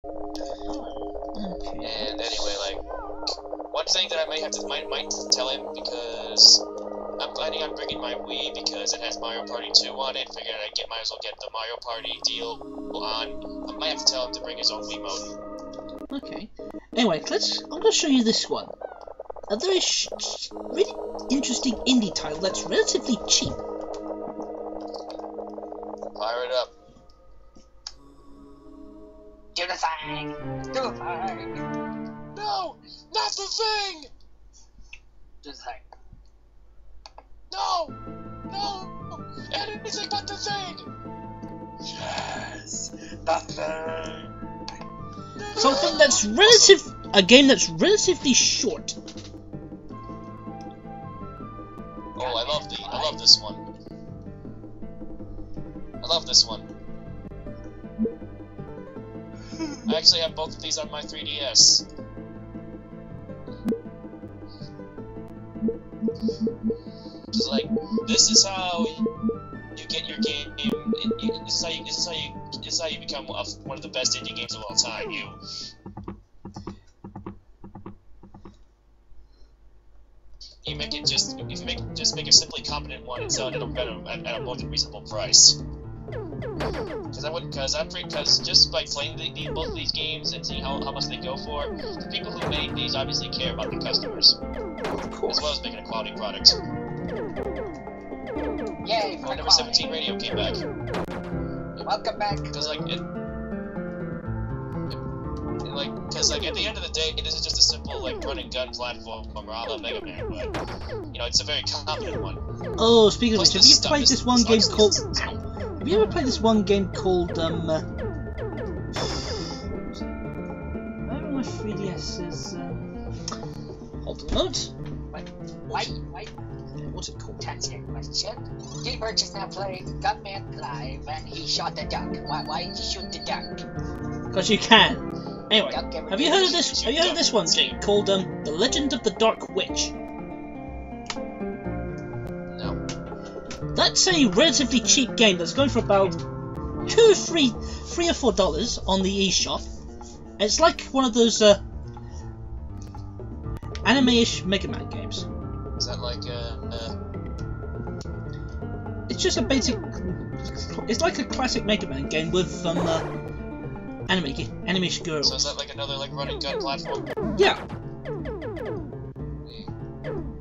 Okay. And anyway, like, one thing that I might tell him, because I'm planning on bringing my Wii because it has Mario Party 2 on it. Figured might as well get the Mario Party deal on. I might have to tell him to bring his own Wii mode. Okay. Anyway, I'm going to show you this one. A very really interesting indie title that's relatively cheap. Fire it up. Do the thing! Do the thing! No! Not the thing! Do the thing. No! No! Anything but the thing! Yes! The thing! Something that's a game that's relatively short. Oh, I love this one. I love this one. I actually have both of these on my 3DS. It's like, this is how you get your game. This is how you become one of the best indie games of all time. You make it just make a simply competent one and sell it at a more than reasonable price. Because just by playing both of these games and seeing how much they go for, the people who made these obviously care about the customers, as well as making a quality product. Yay! Oh, number 17 radio came back. Welcome back. Because like at the end of the day, this is just a simple like run and gun platform from a la Mega Man, but you know it's a very competent one. Oh, speaking of which, have you played this one game called? Have you ever played this one game called I don't know my 3DS is. Hold on a moment. Wait. What's it called? That's your question. Gamer just now played Gunman Clive and he shot the duck. Why did you shoot the duck? Because you can. Anyway, have you heard of this? Have you heard of this one game called The Legend of the Dark Witch? No. That's a relatively cheap game that's going for about $3 or $4 on the eShop. It's like one of those anime-ish Mega Man games. Is that like It's just a basic. It's like a classic Mega Man game with anime girls. So is that like another like run and gun platform? Yeah.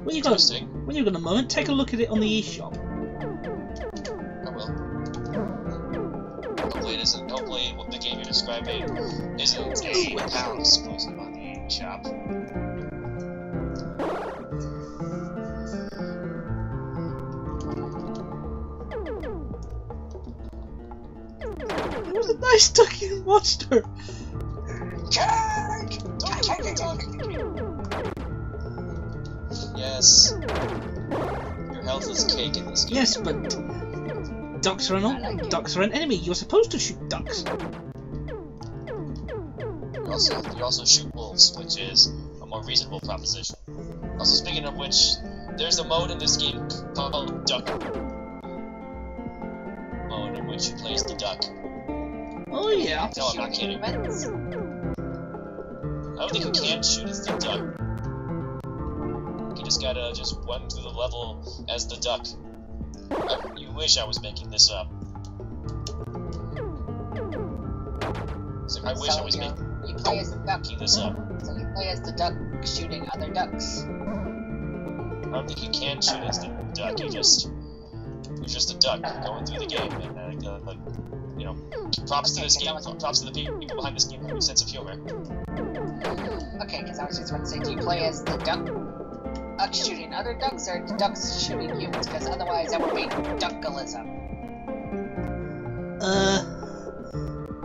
When you got a moment, take a look at it on the eShop. I will. Hopefully it isn't. Hopefully what the game you're describing isn't a pound exclusive on the eShop. It was a nice ducky monster. Charge! Yes. Your health is cake in this game. Yes, but ducks are an enemy. You're supposed to shoot ducks. You also shoot wolves, which is a more reasonable proposition. Also, speaking of which, there's a mode in this game called Duck mode, in which you play as the duck. Oh yeah. No, I'm not kidding. I don't think you can shoot as the duck. You just gotta run through the level as the duck. You wish I was making this up. I wish I was making this up. So you play as the duck shooting other ducks. I don't think you can shoot as the duck. You're just a duck going through the game, and you know, props to this game. Props to the people behind this game who have a sense of humor. Okay, because I was just about to say, do you play as the duck shooting other ducks, or the ducks shooting humans? Because otherwise, that would be duckalism.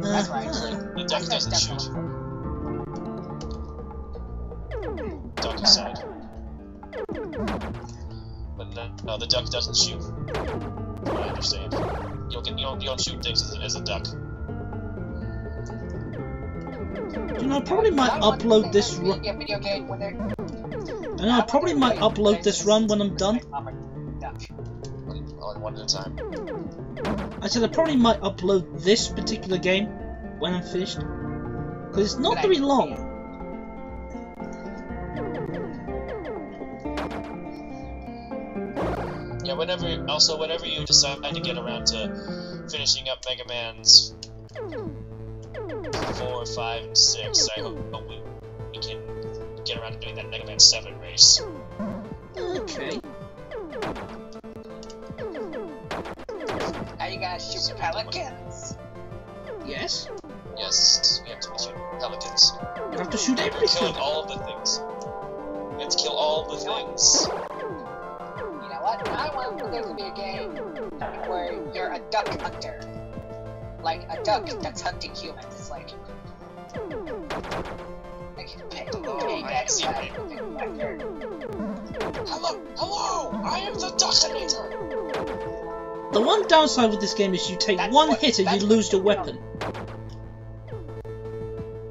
That's right. The duck doesn't shoot. Duckicide. But no, the duck doesn't shoot. I understand. You don't shoot things as a duck. You know, I probably might upload this run. I probably might upload this run when I'm done. One at a time. I said I probably might upload this particular game when I'm finished. Because it's not very long. Yeah, whenever you decide to get around to finishing up Mega Man's 4, 5, and 6, I hope we can get around to doing that Mega Man 7 race. Okay. Now you gotta shoot pelicans. Yes. Yes, we have to shoot pelicans. You have to shoot We're everything. killing all of the things. We have to kill all the things. You know what? I want there to be a game where you're a duck hunter. Like a duck that's hunting humans. It's like I see it. Hello! I am the duck hunter! The one downside with this game is you take one hit and you lose your weapon.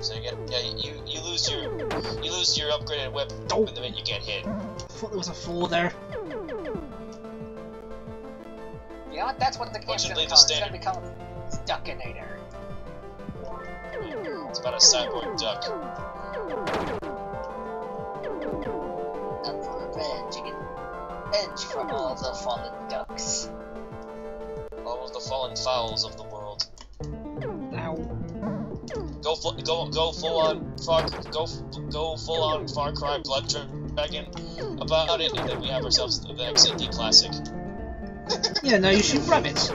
So you get, you lose your upgraded weapon the minute you get hit. I thought there was a 4 there. You know what? That's what the game's gonna call. It's gonna be called Duckinator. It's about a cyborg duck. Up for revenge, you get edge from all the fallen ducks. All of the fallen fowls of the world. Ow. Go full on Far Cry Blood Dragon about it, and then we have ourselves the next indie classic. Yeah, now you shoot rabbits. So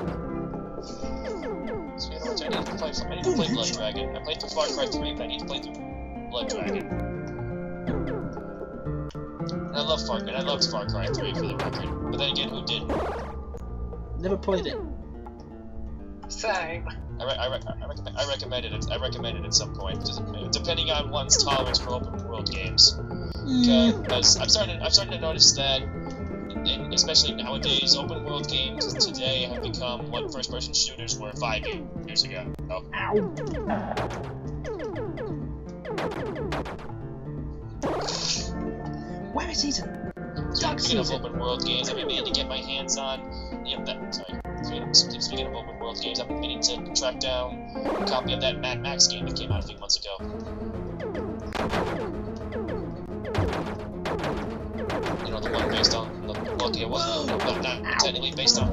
you know what? I need to play Blood Dragon. I played through Far Cry 3, but I need to play through Blood Dragon. And I loved Far Cry 3 for the record. But then again, who didn't? Never played it. Same. I recommended it. I recommended it at some point, depending on one's tolerance for open world games. Because I'm starting to notice that, especially nowadays, open world games today have become what first person shooters were 5 years ago. Oh. Ow. Where is he? Speaking of open world games, I've been meaning to get my hands on. Speaking of open world games, I've been meaning to track down a copy of that Mad Max game that came out a few months ago. You know, the one based on the not technically based on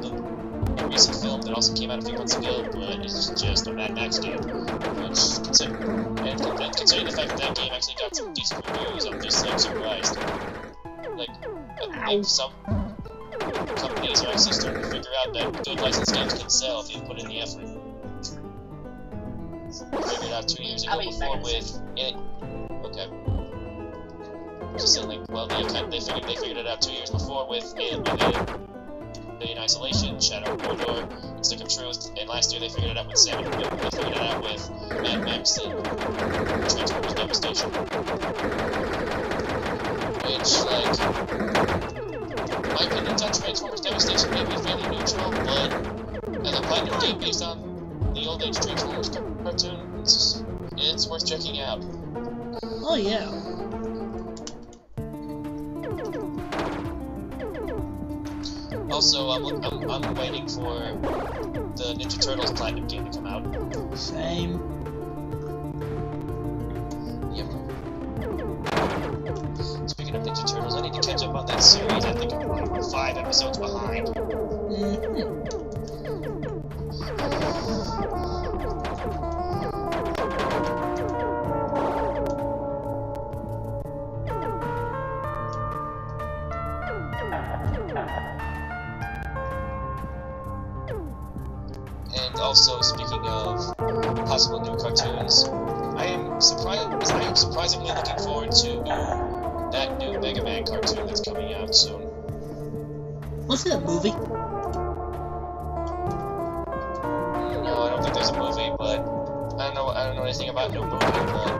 the recent film that also came out a few months ago, but it's just a Mad Max game. Which, considering the fact that game actually got some decent reviews, I'm just like surprised. Like, I think some companies are actually starting to figure out that good licensed games can sell if you put in the effort. I figured out 2 years ago before with it. Okay. Just saying, like, well, they figured it out 2 years before with in Isolation, Shadow of Mordor, and Stick of Truth, and last year they figured it out with Sam. They figured it out with Mad Max and Transformers Devastation. Which, like, my opinions on Transformers Devastation may be fairly neutral, but as a platinum game based on the old age Transformers cartoon, it's worth checking out. Oh yeah. Also, I'm waiting for the Ninja Turtles Platinum game to come out. Same. Yep. Speaking of Ninja Turtles, I need to catch up on that series. I think I'm like 5 episodes behind. And also, speaking of possible new cartoons, I am surprisingly looking forward to that new Mega Man cartoon that's coming out soon. What's that movie? No, I don't think there's a movie, but I don't know anything about no movie, but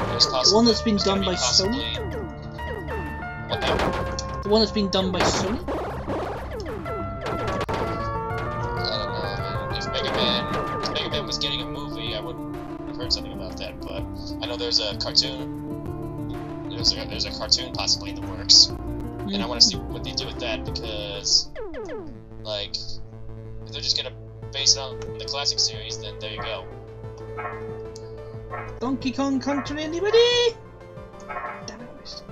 there's possibly The one that's been done by Sony? What now? The one that's been done by Sony? If Mega Man was getting a movie, I would have heard something about that, but I know there's a cartoon. There's a cartoon possibly in the works, and I want to see what they do with that, because, like, if they're just gonna base it on the classic series, then there you go. Donkey Kong Country, anybody? Damn it, missed.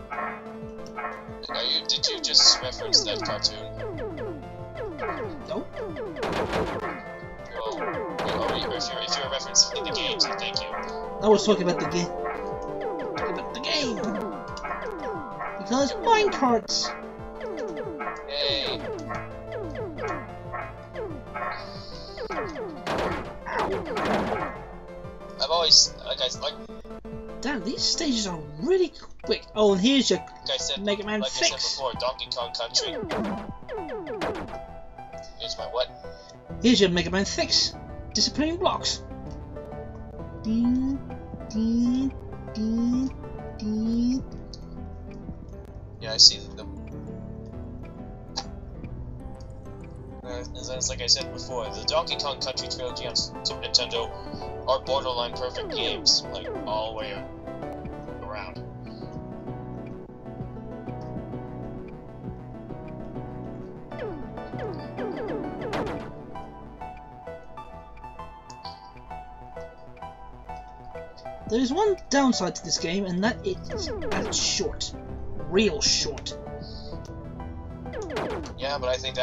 Did you just reference that cartoon? No. Well, if you're referencing the game, then thank you. I was talking about the game. Talking about the game. Because minecarts. Hey. I've always, like Damn, these stages are really quick. Oh, and here's your I said, Mega Man like fix. I said before, Donkey Kong Country. Here's my what? Here's your Mega Man fix. Disappearing blocks. Ding, ding, ding, ding. Yeah, I see them. As like I said before, the Donkey Kong Country trilogy on Super Nintendo are borderline perfect games, like all the way around. There is one downside to this game, and that it's short, real short. Yeah, but I think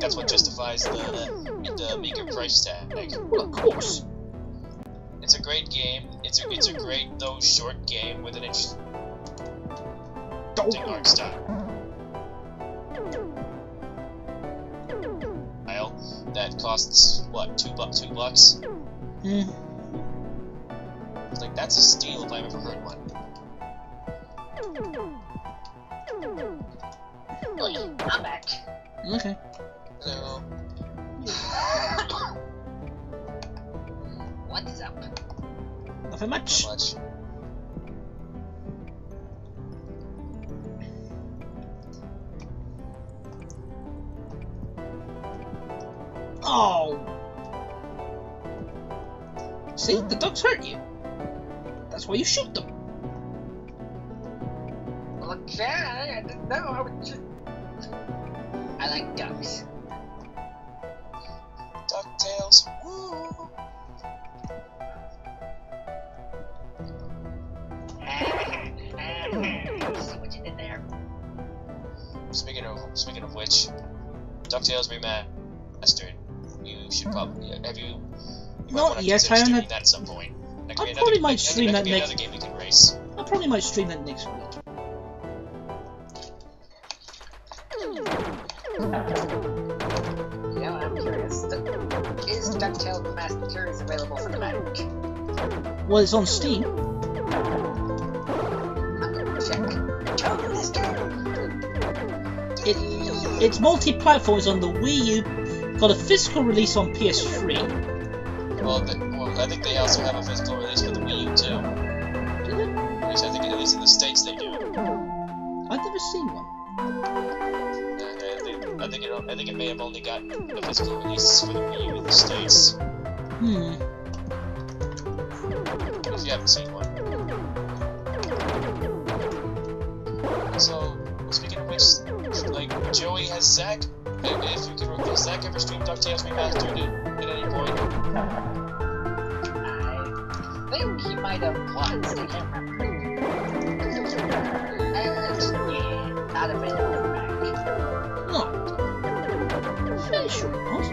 that's what justifies the meager price tag. Well, of course. It's a great game. It's a great though short game with an interesting art style. That costs what, $2? Mm. Like, that's a steal if I've ever heard one. I'm back. Okay. So, What is up? Nothing much. not much. Oh. See, the ducks hurt you. That's why you shoot them. Okay, I didn't know. I would just... I like ducks. DuckTales. Woo! See what you did there. Speaking of which, DuckTales Remastered. You should probably have you. Not yet. I Streaming haven't. that at some point. That could I be probably another- might stream that could be next. another game we can race. I probably might stream that next week. You know, I'm curious. Is DuckTales Remastered available for the Mac? Well, it's on Steam. I'm gonna check. Totally It's multi-platform. It's on the Wii U. Got a physical release on PS3. Well, I think they also have a physical release for the Wii U too. Do they? At least in the States they do. I've never seen one. I think it may have only got a physical release for the Wii U in the States. If you haven't seen one. So, speaking of which, like, Joey has Zach. If you can, has Zach ever streamed DuckTales Remastered at any point? I think he might have once. I can't remember. And not available for Mac. No. Fairly sure it was.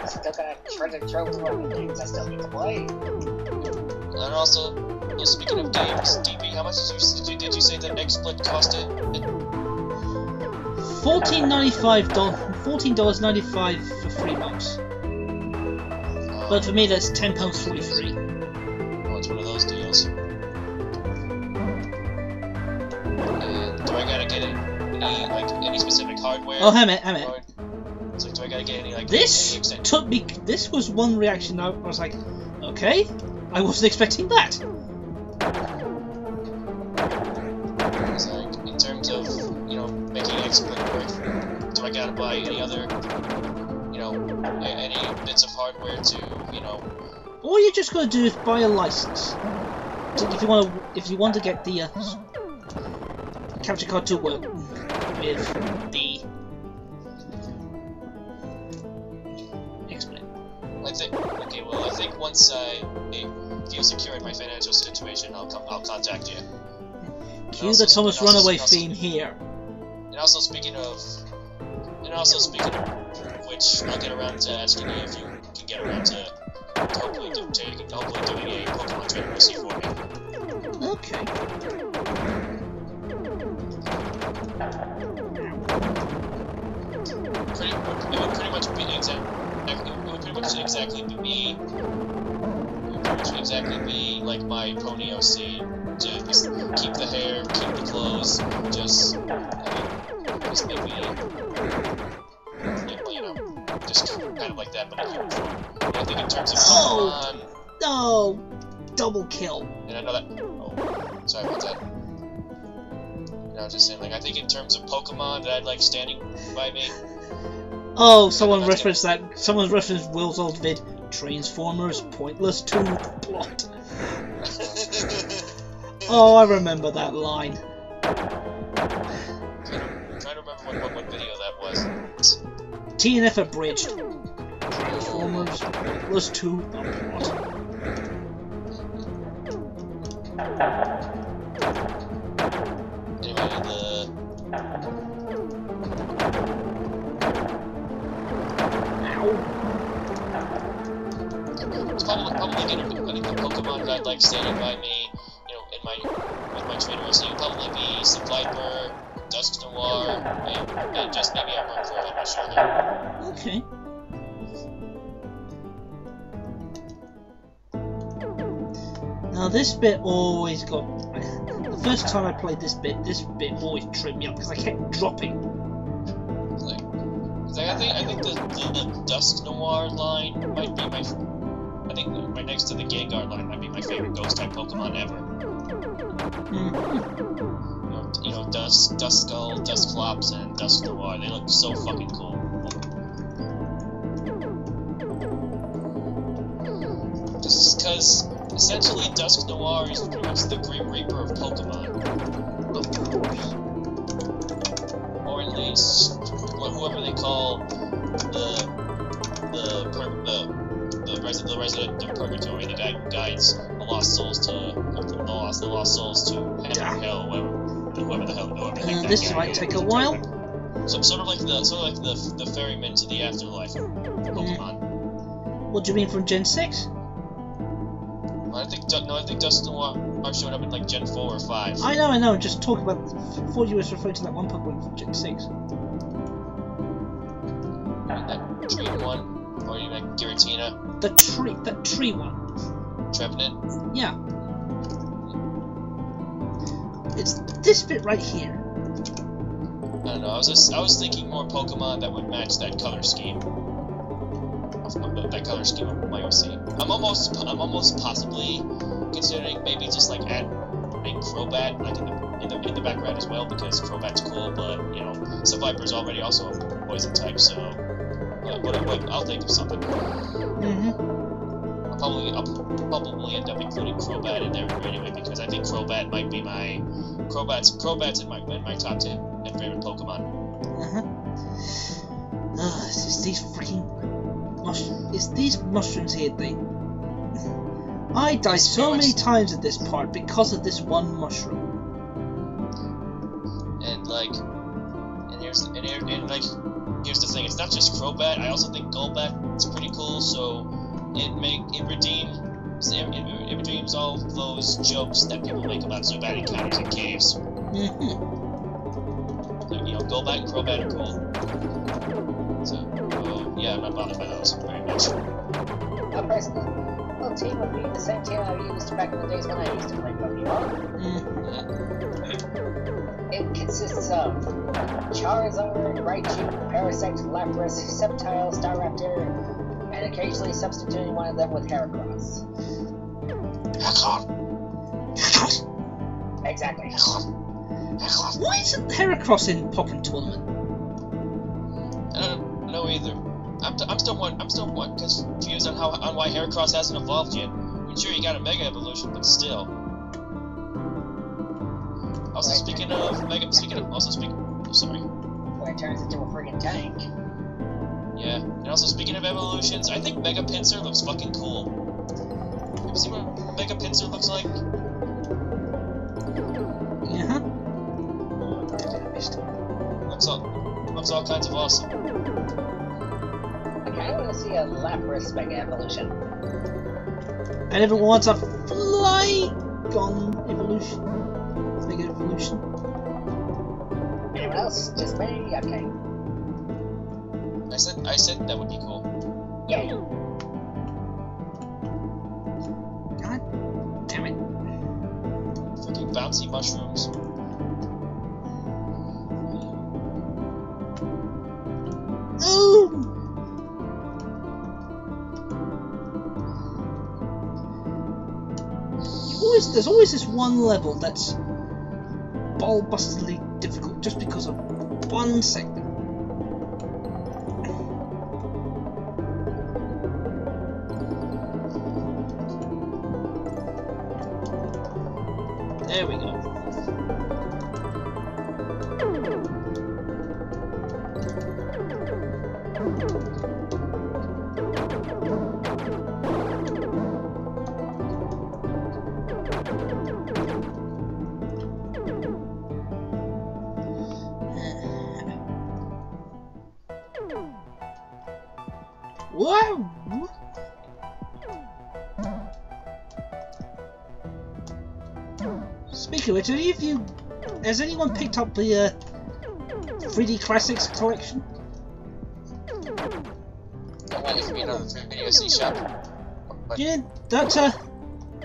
Still got a treasure trove of other games I still need to play. And also, well, speaking of games, DB, how much did you say that XSplit costed? $14.95 for 3 months. But for me, that's £10.43. Well, it's one of those deals. And do I gotta get any specific hardware? Oh, hang on. So do I gotta get any This took me. This was one reaction. I was like, okay, I wasn't expecting that. It's like, in terms of making XSplit work, do I gotta buy any other any bits of hardware to All you're just gonna do is buy a license. If you want to get the capture card to work with the explain. I think once I feel secure in my financial situation, I'll contact you. Cue the Thomas Runaway theme here. And also speaking of which, I'll get around to asking you if you can get around to hopefully doing a Pokemon Trainer receipt for me. Okay. It would pretty much exactly be like my Pony OC. Just keep the hair, keep the clothes, just maybe, you know, just kind of like that. But I think in terms of Pokemon... No! Double kill. And I know that... Oh, sorry about that. And I was just saying, like, I think in terms of Pokemon that I'd like standing by me... Oh, someone referenced that. Someone referenced Will's old vid. Transformers, pointless to plot. Oh, I remember that line. I'm trying to remember what video that was. TNF abridged. Transformers, pointless to the plot. Anyway, It's probably getting the Pokemon that I'd like standing by me, you know, with my trainer. So you'd probably be Viper, Dusk Noir, and just maybe a Runthrough on my shoulder. Okay. Now this bit always got... The first time I played this bit always tripped me up because I kept dropping. I think the Dusk Noir line might be my... I think right next to the Gengar line might be my favorite Ghost-type Pokemon ever. You know, Dusk Skull, Dusclops, and Dusk Noir. They look so fucking cool. Just because, essentially, Dusk Noir is pretty much the Grim Reaper of Pokemon. Of course. Or at least, whoever they call the resident of Purgatory, the guy who guides the lost souls to heaven or hell, whoever the hell that This guy might is. take a while. So sort of like the ferryman to the afterlife Pokemon. What do you mean from Gen 6? I think Dusk Noir showed up in like Gen 4 or 5. I know, just talk about... I thought you were referring to that one Pokemon from Gen 6. That tree one, or you meant Giratina? That tree one. Trevenant? Yeah. It's this bit right here. I don't know, I was thinking more Pokemon that would match that color scheme. That color scheme of my OC. I'm almost possibly considering maybe just like adding Crobat like in the background as well, because Crobat's cool, but you know, Viper's already also a poison type, so I'll think of something. I'll probably end up including Crobat in there anyway, because I think Crobat might be Crobat's in my top 10 favorite Pokemon. It's just these freaking mushrooms. It's these mushrooms here, I died so many times at this part because of this one mushroom. And here's the thing. It's not just Crobat. I also think Golbat is pretty cool. So it redeems all those jokes that people make about Zubat encounters in caves. Like, you know, Golbat and Crobat are cool. So yeah, I'm not bothered by those very much. Personally, well, team would be the same team I used back in the days when I used to play Pokemon. It consists of Charizard, Raichu, Parasect, Lapras, Sceptile, Staraptor, and occasionally substituting one of them with Heracross. Exactly. Why isn't Heracross in Pokken Tournament? I don't know either. I'm still confused on why Heracross hasn't evolved yet. I'm sure he got a Mega Evolution, but still. Also, speaking of sorry. Where it turns into a friggin' tank. Yeah, and also speaking of evolutions, I think Mega Pincer looks fucking cool. Have you seen what Mega Pincer looks like? Yeah. Looks all kinds of awesome. I kinda wanna see a Lapras Mega Evolution. And everyone wants a Flygon evolution. Mega evolution. Anyone else? Just me? Okay. I said that would be cool. Yay. God damn it. Fucking bouncy mushrooms. Ooh! There's always this one level that's ball-bustedly difficult just because of one segment. There we go. Whoa! Speaking of which, has anyone picked up the 3D Classics collection? I'm waiting for me another video shop. But Yeah,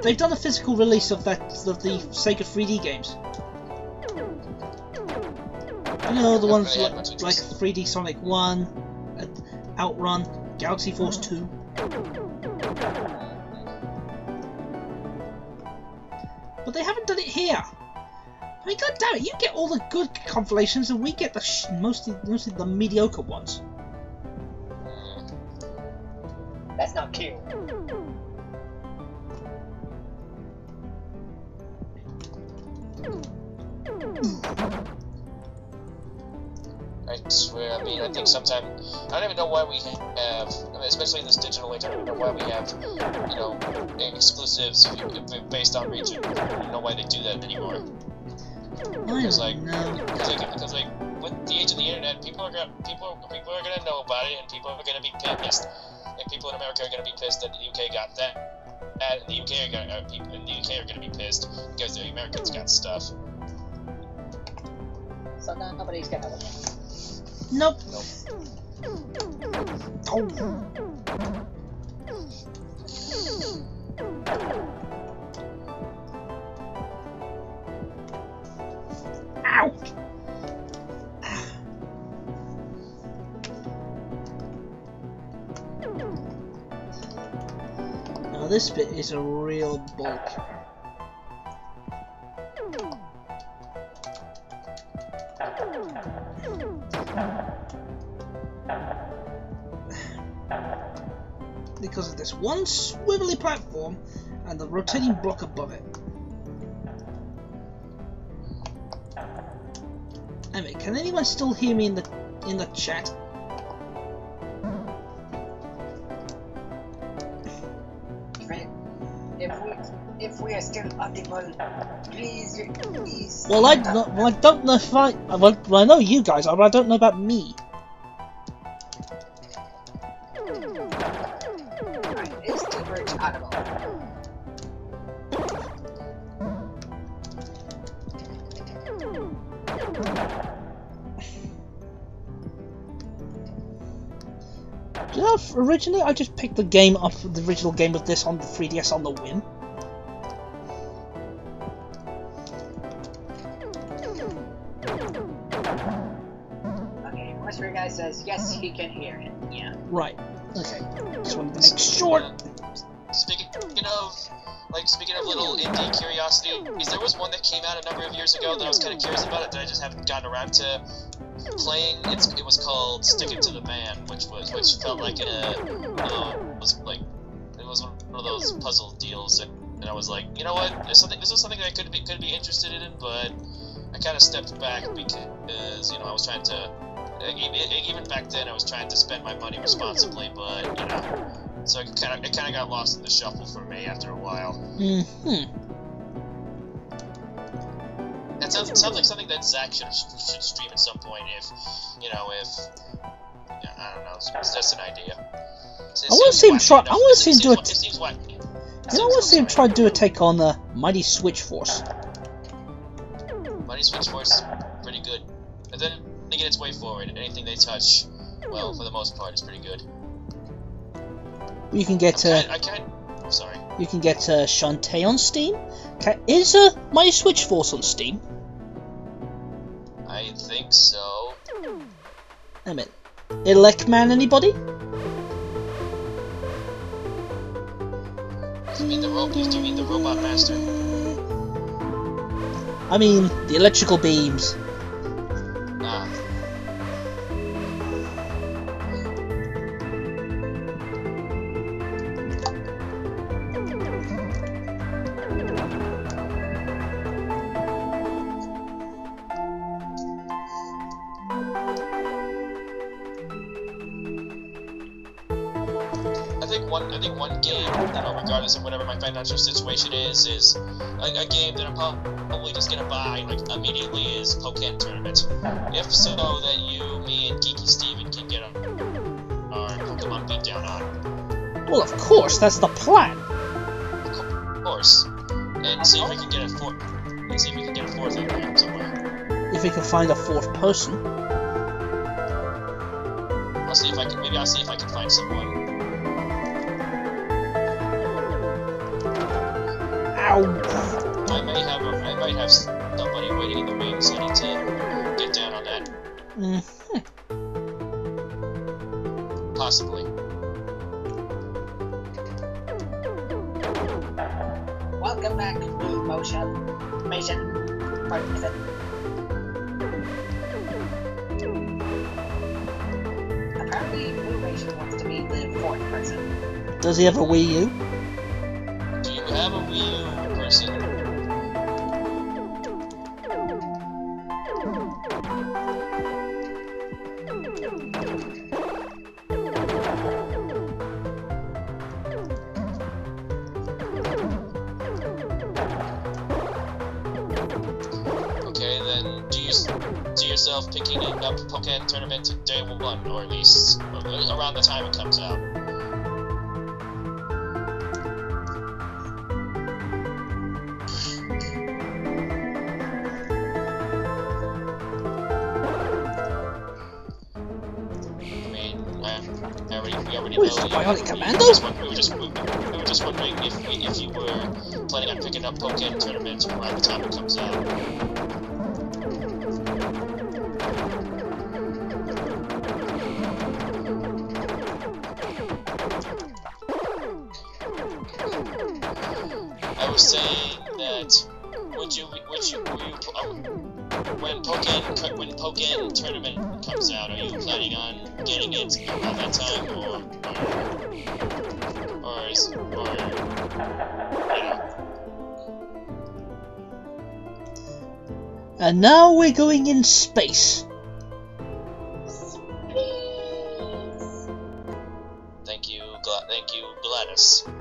they've done a physical release of the Sega 3D games. You know, the ones like 3D Sonic 1, Outrun, Galaxy Force 2. But they haven't done it here. I mean, god damn it, you get all the good compilations and we get the mostly the mediocre ones. That's not cute. I swear, I mean, I think sometimes I don't even know why we have, I mean, especially in this digital age, I don't even know why we have, you know, exclusives based on region. I don't know why they do that anymore. Because like, because like, with the age of the internet, people are gonna know about it, and people are gonna be pissed. Like people in America are gonna be pissed that the UK got that, and the UK people in the UK are gonna be pissed because the Americans got stuff. So now nobody's gonna win. Nope. Oh. Ow! Now this bit is a real bulk. Because of this one swivelly platform and the rotating block above it. Anyway, can anyone still hear me in the chat? If we are still audible, please. Well, I don't know if I know you guys are, but I don't know about me. Is T-Birch audible? Do you know, originally I just picked the game up, the original game of this on the 3DS on the whim. Okay, Mystery Guy says yes, he can hear it. Yeah. Right. Okay. Just wanted to make sure. Speaking of little indie curiosities, there was one that came out a number of years ago that I was kind of curious about it that I just haven't gotten around to playing. It was called Stick It to the Man, which felt like it was one of those puzzle deals, and I was like, you know what, this is something that I could be interested in, but kind of stepped back because, you know, I was trying to, even back then I was trying to spend my money responsibly, but, you know, so it kind of got lost in the shuffle for me after a while. That sounds like something that Zach should stream at some point if, you know, yeah, I don't know, it's just an idea. I want to see him try. I want to see him do it. It seems wacky. I want to see him try to do a take on the Mighty Switch Force. Mighty Switch Force is pretty good, and then they get its way forward. Anything they touch, well, for the most part, is pretty good. You can get. I'm sorry. You can get Shantae on Steam. Is Mighty Switch Force on Steam? I think so. Wait a minute. Elecman, anybody? Do you mean the Robot Master? I mean the electrical beams. Ah. I think one game, you know, regardless of whatever my financial situation is a game that I'm probably just gonna buy like immediately is Pokken Tournament. If so, that you, me, and Geeky Steven can get our Pokemon beat down on. Well, of course, that's the plan. Of course, and see if we can get a fourth. And see if we can get a fourth in there somewhere. If we can find a fourth person. I'll see if I can. Maybe I'll see if I can find someone. Ow! I might have somebody waiting in the wings. I need to get down on that. Possibly. Welcome back, Motion. Pardon, is it? Apparently, Motion wants to be the fourth person. Does he have a Wii U? Do you have a Wii U person? Okay, then do you see yourself picking up Pokken Tournament day 1, or at least around the time it comes out? Where's the Bionic Commando? We were just wondering if you were planning on picking up Pokken Tournament around the time it comes out. I was saying that when Pokken Tournament comes out, are you planning on getting it around that time, or you know? And now we're going in space. Thank you, Gladys. I'm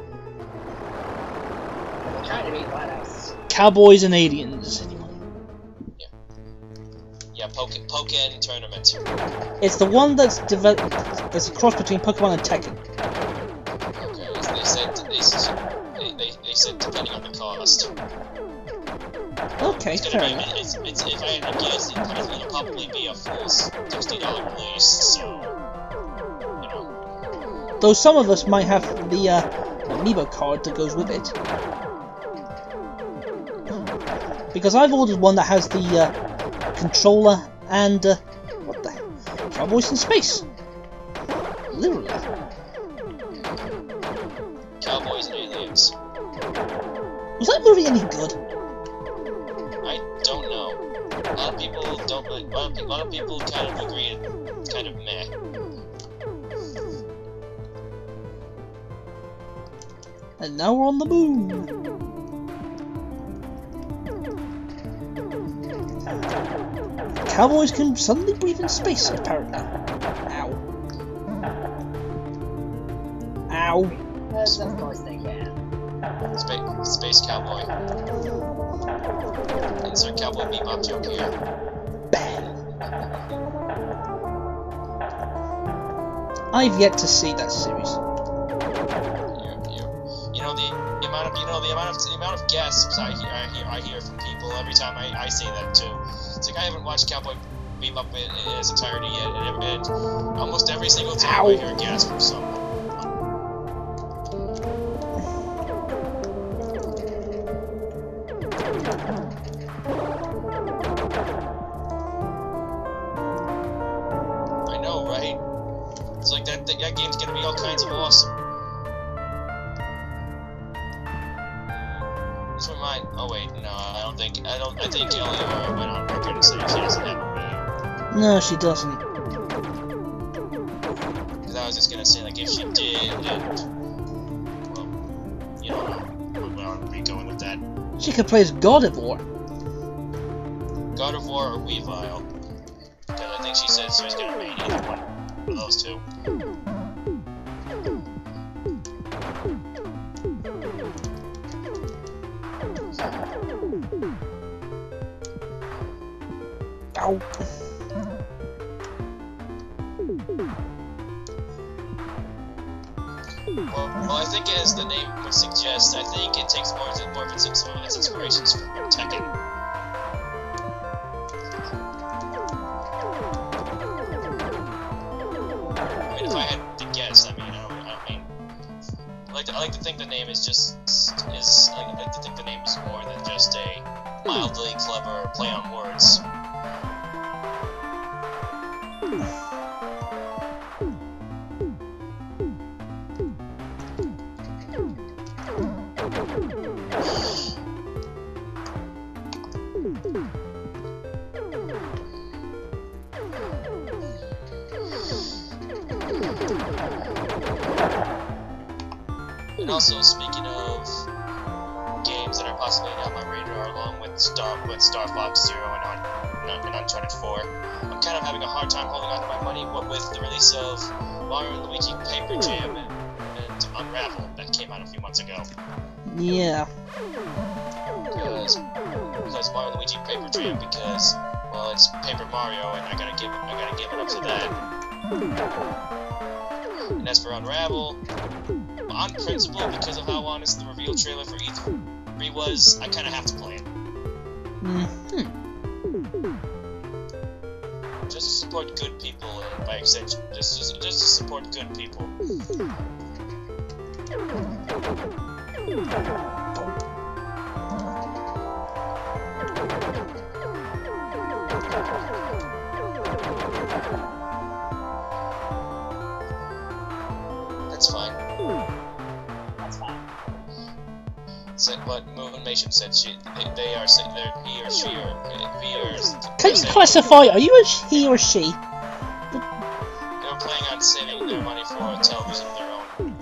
trying to be Gladys. Cowboys and aliens. Yeah, Pokken Tournament. It's the one that's developed. That's a cross between Pokemon and Tekken. Okay, they said depending on the cost. Okay, fair enough. If I had to guess, it'll probably be a full $60 release. So, you know. Though some of us might have the amiibo card that goes with it. Because I've ordered one that has the controller and what the hell? Cowboys in space. Literally. Cowboys and aliens. Was that movie any good? I don't know. A lot of people don't. A lot of people kind of agree it's kind of meh. And now we're on the moon. cowboys can suddenly breathe in space, apparently. Ow. Ow. Yes, of course they can. Space cowboy. Insert cowboy bebop joke here. Bang. I've yet to see that series. You know the amount of gasps I hear from people every time I say that too. It's like I haven't watched Cowboy Bebop in its entirety yet, and almost every single time I hear a gasp from someone. I know, right? It's like that game's gonna be all kinds of awesome. This remind. Oh wait, no, I think Eleanor went on record and said she doesn't have a Wii U. No, she doesn't. Because I was just gonna say, like, if she did, and well, you know, where are we going with that? She could play as God of War. God of War or Weavile? Because I think she said she was gonna make either one of those two. Ow. Well, I think as the name would suggest, I think it takes more of its inspirations from Tekken. I mean, if I had to guess, I like to think the name is I like to think the name is more than just a mildly clever play on words. And also, speaking of games that are possibly on my radar, along with Star Fox Zero and Uncharted 4, I'm kind of having a hard time holding on to my money. What with the release of Mario and Luigi Paper Jam and Unravel that came out a few months ago. Yeah. Because Mario and Luigi Paper Jam, because well, it's Paper Mario, and I gotta give it up to that. And as for Unravel, on principle, because of how honest the reveal trailer for E3 was, I kind of have to play it. Just to support good people, and by extension, just to support good people. That's fine. That's fine. Said what Moonmation said he or she or he or. Can you classify? Are you a he or she? They were planning on saving their money for a television of their own.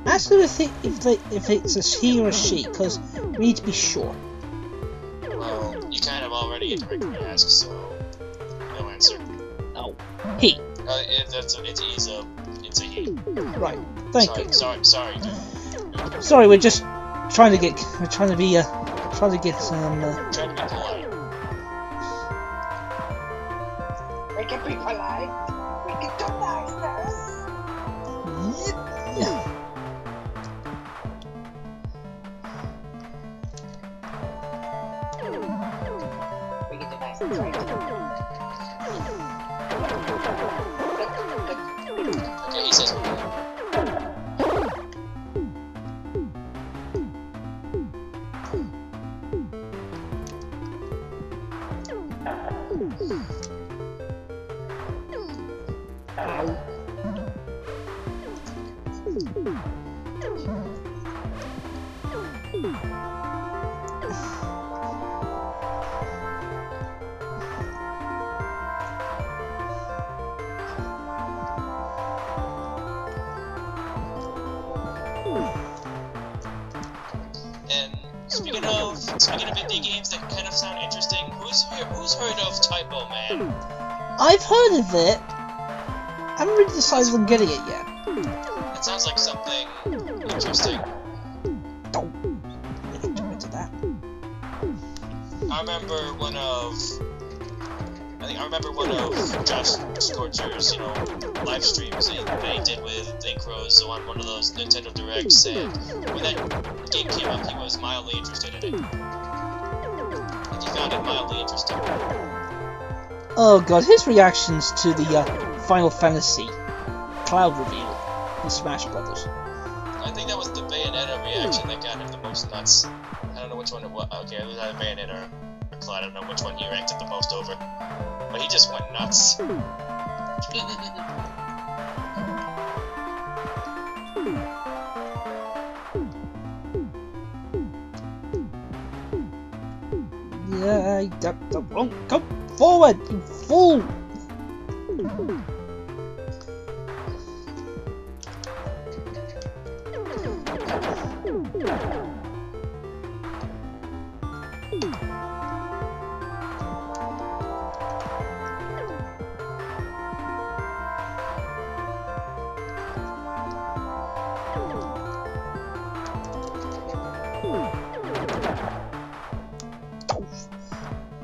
Ask them if it's a he or a she, because we need to be sure. Well, you kind of already indirectly asked, so no answer. Oh, he. It's a he. Right. Thank you. Sorry. Sorry, we're just trying to get some. Trying to be polite. We can be polite. We can do niceness. Yeah. We can do niceness, right? Okay, he says. And speaking speaking of indie games that kind of sound interesting, who's heard of Typo Man? I've heard of it. I haven't really decided on getting it yet. It sounds like something interesting. Don't really get into that. I remember one of Josh Scorcher's, live streams that he did with Incros on one of those Nintendo Directs, and when that game came up, he was mildly interested in it. And he found it mildly interesting. Oh god, his reactions to the Final Fantasy Cloud reveal in Smash Brothers. I think that was the Bayonetta reaction that got him the most nuts. I don't know which one it was. Okay, it was either Bayonetta or Cloud. I don't know which one he reacted the most over. But he just went nuts. Yeah, don't come forward, you fool!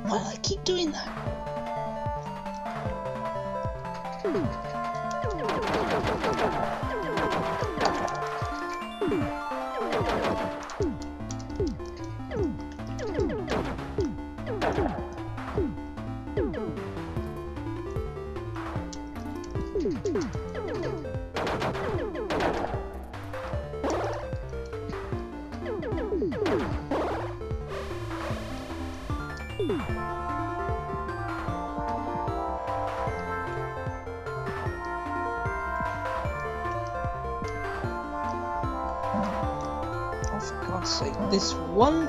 Why do I keep doing that? For God's sake, this one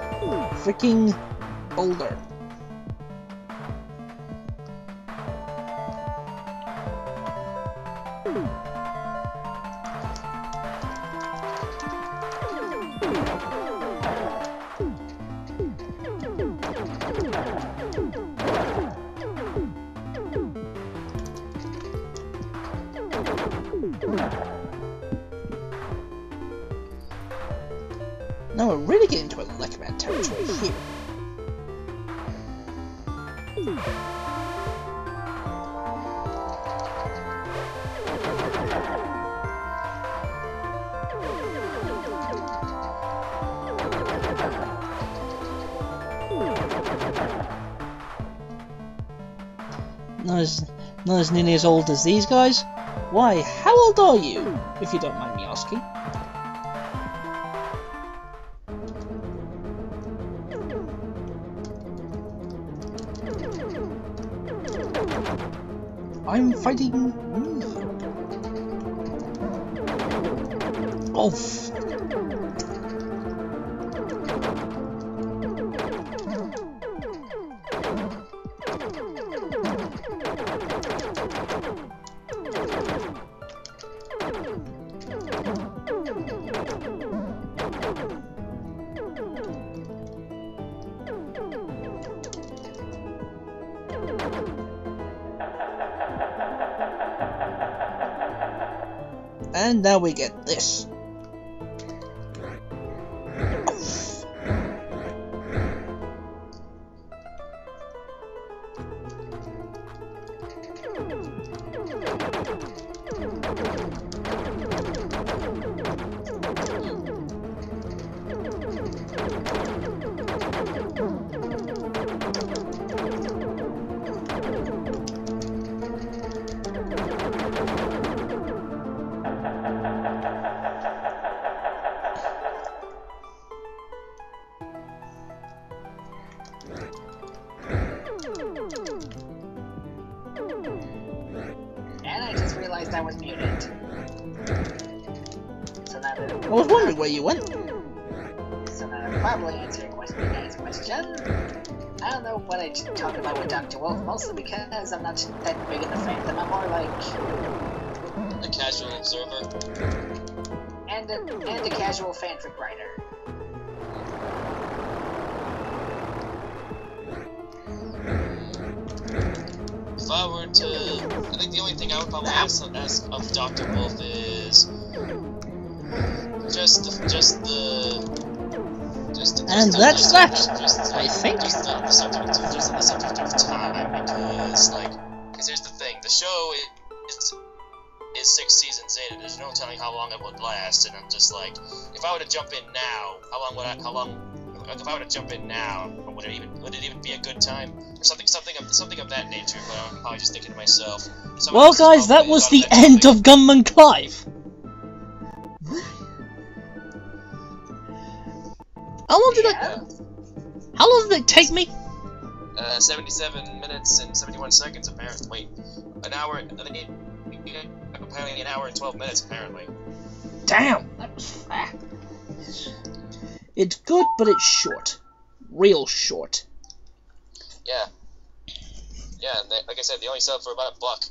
freaking boulder. Now we're really getting into a Lekman territory here. Not as nearly as old as these guys. Why, how old are you, if you don't mind me asking? I'm fighting me. Oh. And now we get this. I was muted. So now I was wondering where you went. So now I'll probably answer your guys' question. I don't know what I talk about with Dr. Wolf, mostly because I'm not that big in the fandom. I'm more like a casual observer. And a casual fanfic writer. I were to, I think the only thing I would probably ask of Dr. Wolf is just that's that. I think. Just on the subject of time, because here's the thing: the show is 6 seasons in, and there's no telling how long it would last. And I'm just like, if I were to jump in now, if I were to jump in now, would it even be a good time, or something of that nature? But I'm probably just thinking to myself. Well, guys, that was the end of Gunman Clive. How long did it take me? 77 minutes and 71 seconds, apparently. Wait, an hour, apparently an hour and 12 minutes, apparently. Damn, that was fast. It's good, but it's short. Real short. Yeah. Yeah, and like I said, they only sell for about $1.